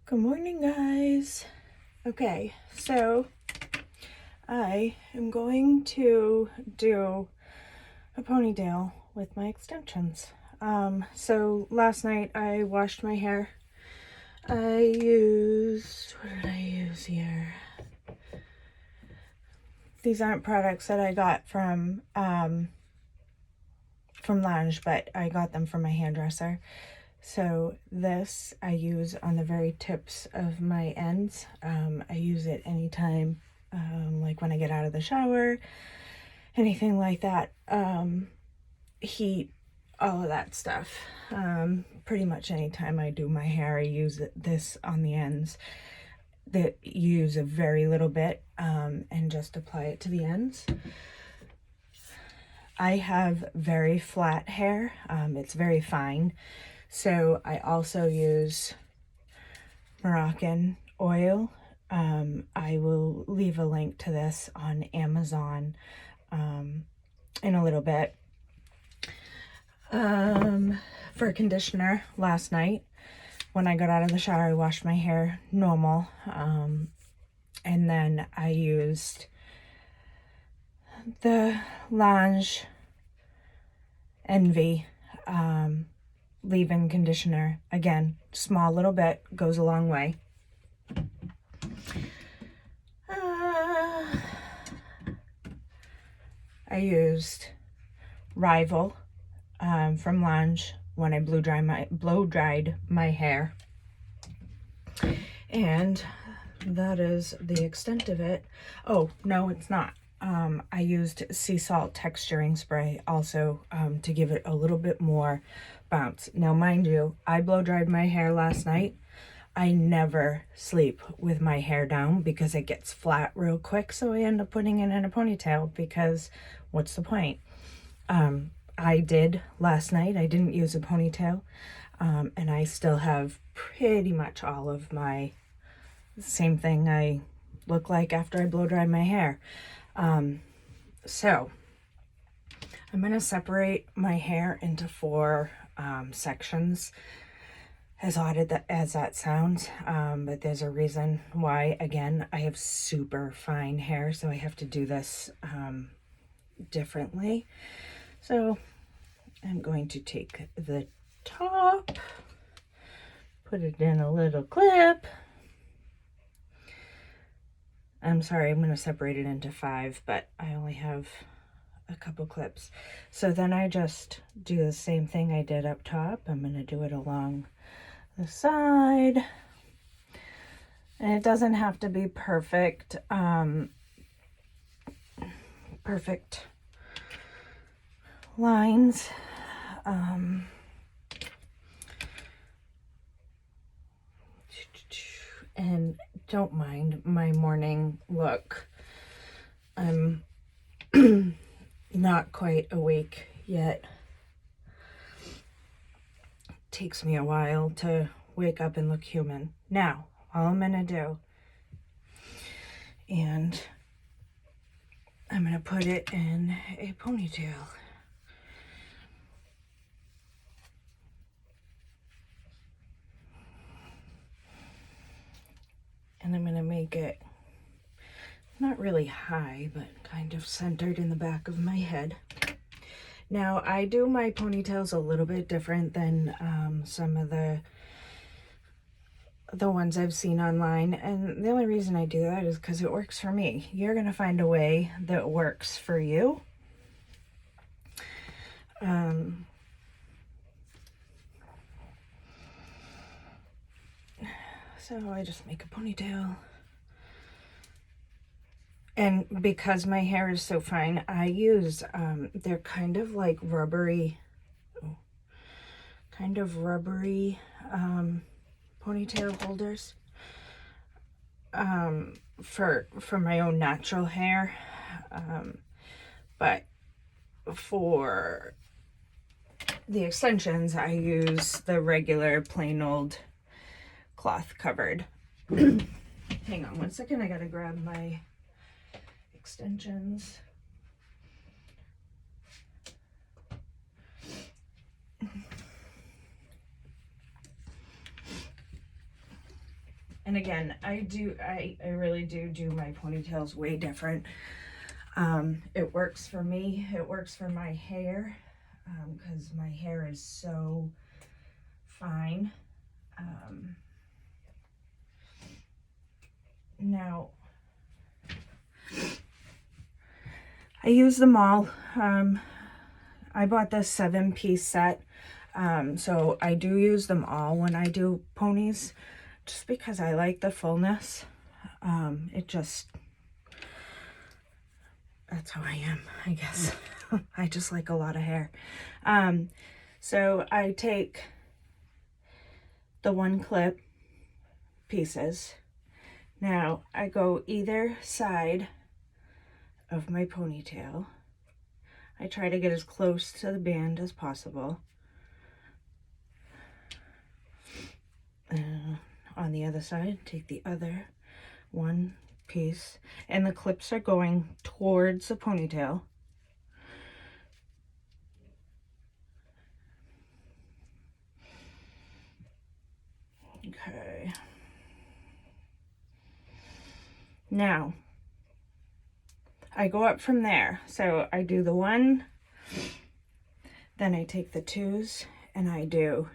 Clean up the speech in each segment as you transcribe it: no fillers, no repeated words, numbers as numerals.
Good morning, guys. Okay, so I am going to do a ponytail with my extensions. So last night I washed my hair. What did I use here? These aren't products that I got from Lounge, but I got them from my hairdresser. So this I use on the very tips of my ends. I use it anytime, like when I get out of the shower, anything like that, heat, all of that stuff. Pretty much anytime I do my hair, I use this on the ends. That use a very little bit and just apply it to the ends. I have very flat hair. It's very fine. So I also use Moroccan oil. I will leave a link to this on Amazon in a little bit. For conditioner, last night when I got out of the shower, I washed my hair normal. And then I used the Lange Envy leave-in conditioner. Again, small little bit, goes a long way. I used Rival from Lange when I blow dried my hair, and that is the extent of it. Oh no, it's not. I used sea salt texturing spray also to give it a little bit more bounce. Now, mind you, I blow dried my hair last night. I never sleep with my hair down because it gets flat real quick, so I end up putting it in a ponytail because what's the point? I did last night. I didn't use a ponytail, and I still have pretty much all of my same thing I look like after I blow dried my hair. So I'm going to separate my hair into 4 sections, as odd as that sounds, but there's a reason why. Again, I have super fine hair, so I have to do this differently. So I'm going to take the top, put it in a little clip. I'm sorry, I'm going to separate it into 5, but I only have a couple clips. So then I just do the same thing I did up top. I'm going to do it along the side. And it doesn't have to be perfect, perfect lines. And don't mind my morning look. I'm not quite awake yet. It takes me a while to wake up and look human. Now, all I'm gonna do, and I'm gonna put it in a ponytail. And I'm gonna make it not really high, but kind of centered in the back of my head. Now, I do my ponytails a little bit different than some of the ones I've seen online, and the only reason I do that is because it works for me. You're gonna find a way that works for you. So I just make a ponytail. And because my hair is so fine, I use, they're kind of like rubbery, ponytail holders for my own natural hair. But for the extensions, I use the regular plain old cloth covered. Hang on one second, I gotta grab my extensions. And again, I really do my ponytails way different. It works for me. It works for my hair, because my hair is so fine. Now, I use them all. I bought this 7-piece set, so I do use them all when I do ponies, just because I like the fullness. That's how I am, I guess. I just like a lot of hair. So I take the 1-clip pieces. Now I go either side of my ponytail. I try to get as close to the band as possible. On the other side, take the other 1 piece, and the clips are going towards the ponytail. Okay. Now, I go up from there. So I do the 1, then I take the 2s, and I do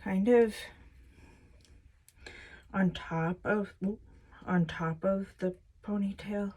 kind of on top of the ponytail.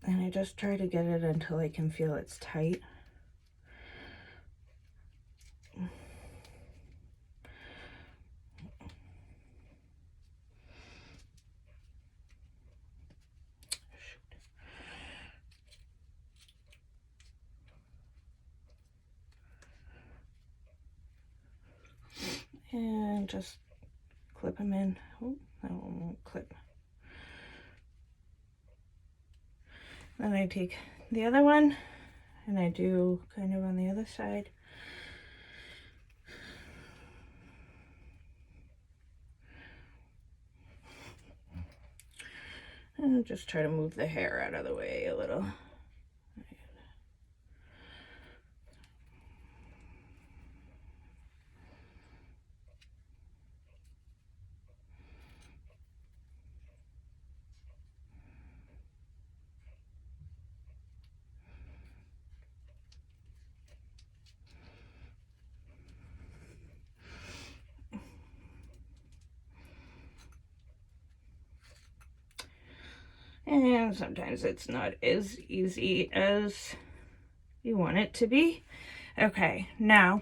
And I just try to get it until I can feel it's tight. And just clip them in. Oh, that one won't clip. Then I take the other one and I do kind of on the other side. And just try to move the hair out of the way a little. And sometimes it's not as easy as you want it to be. Okay, now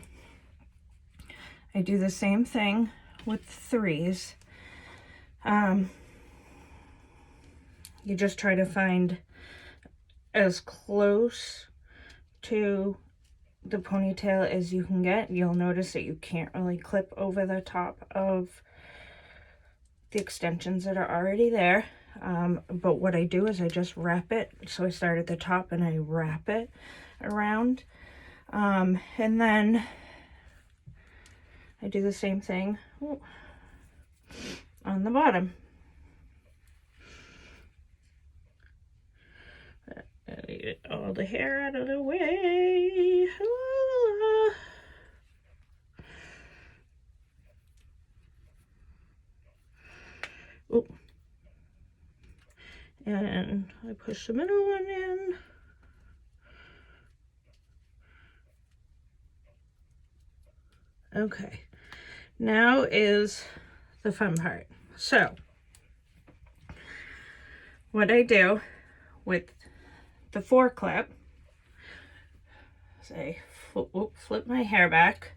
I do the same thing with 3s. You just try to find as close to the ponytail as you can get. You'll notice that you can't really clip over the top of the extensions that are already there. But what I do is I just wrap it. So I start at the top and I wrap it around. And then I do the same thing on the bottom. Get all the hair out of the way. Oh. And I push the middle one in. Okay, now is the fun part. So, what I do with the 4-clip is I flip my hair back.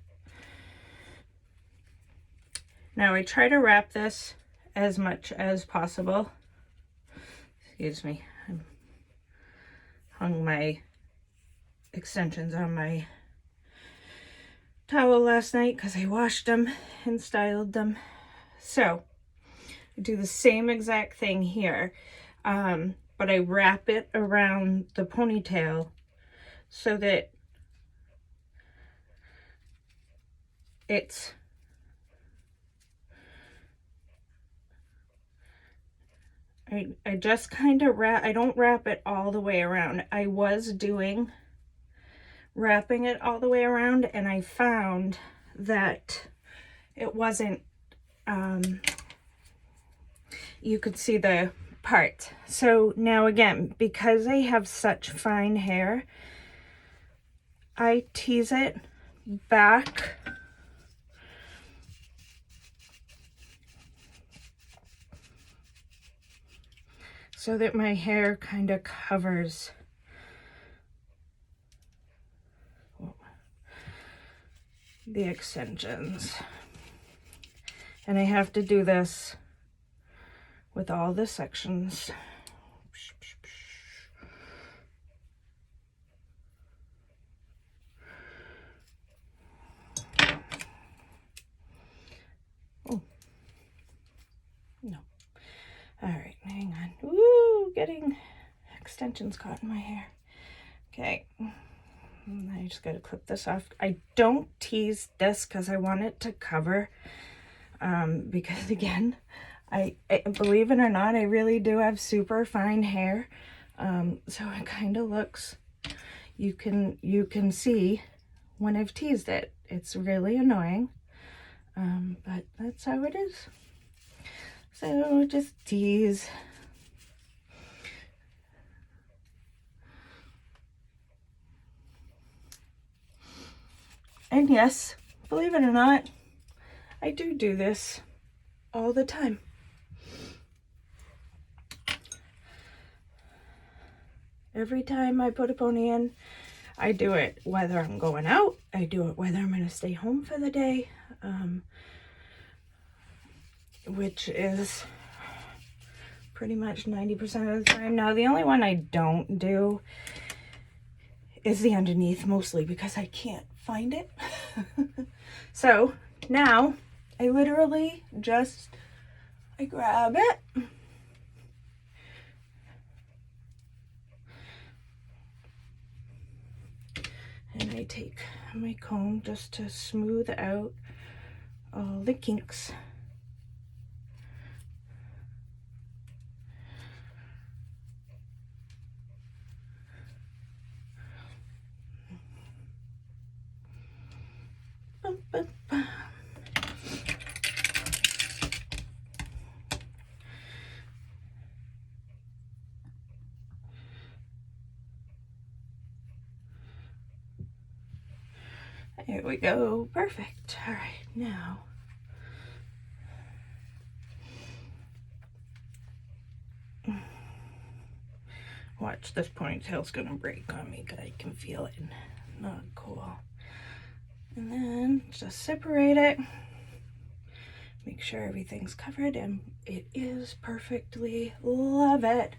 Now I try to wrap this as much as possible. Excuse me, I hung my extensions on my towel last night because I washed them and styled them. So I do the same exact thing here, but I wrap it around the ponytail so that it's I just kind of I don't wrap it all the way around. I was doing wrapping it all the way around, and I found that it wasn't, you could see the part. So now again, because I have such fine hair, I tease it back so that my hair kind of covers the extensions. And I have to do this with all the sections. Oh, no. All right, hang on. Ooh, getting extensions caught in my hair. Okay, I just gotta clip this off. I don't tease this because I want it to cover, because again, I believe it or not, I really do have super fine hair. So it kind of looks, you can see when I've teased it. It's really annoying, but that's how it is. So just tease. And yes, believe it or not, I do this all the time. Every time I put a pony in, I do it whether I'm going out, I do it whether I'm going to stay home for the day, which is pretty much 90% of the time. Now, the only one I don't do is the underneath, mostly because I can't find it. So now I literally just, I grab it, and I take my comb just to smooth out all the kinks. Bum, bum, bum. There we go. Perfect. All right, now watch, this ponytail's gonna break on me because I can feel it. Not cool. And then just separate it. Make sure everything's covered, and it is perfectly. Love it.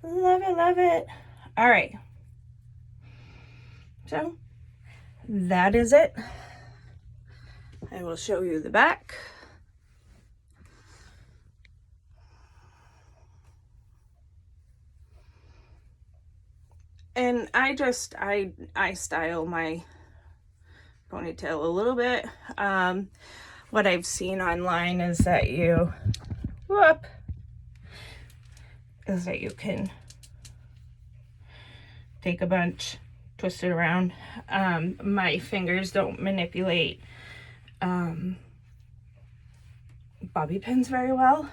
Love it, love it. All right. So that is it. I will show you the back. And I style my ponytail a little bit. What I've seen online is that you can take a bunch, twist it around. My fingers don't manipulate bobby pins very well,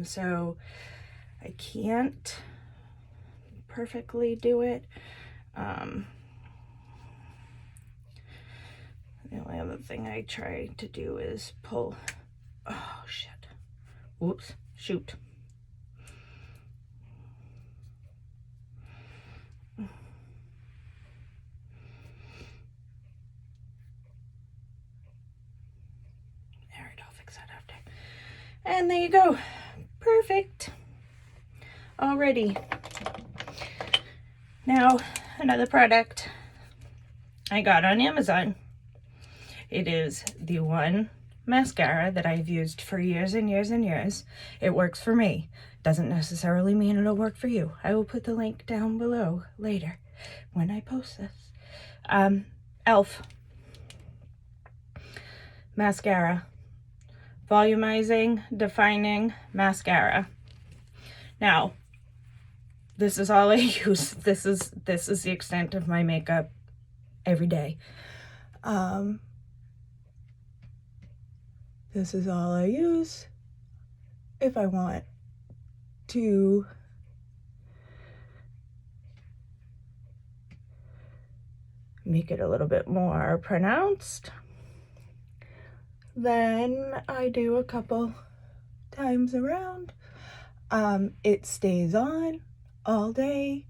so I can't perfectly do it. The only other thing I try to do is pull. Oh shit. Whoops. Shoot. Alright, I'll fix that after. And there you go. Perfect. Already. Now, another product I got on Amazon. It is the one mascara that I've used for years and years and years. It works for me. Doesn't necessarily mean it'll work for you. I will put the link down below later when I post this. e.l.f. mascara. Volumizing, defining mascara. Now, this is all I use. This is the extent of my makeup every day. This is all I use if I want to make it a little bit more pronounced. Then I do a couple times around. It stays on all day.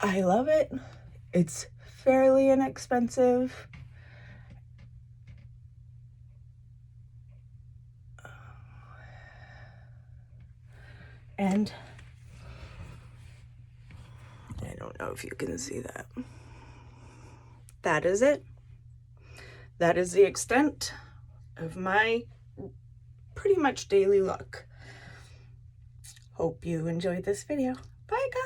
I love it. It's fairly inexpensive. And I don't know if you can see that. That is it. That is the extent of my pretty much daily look. Hope you enjoyed this video. Bye, guys.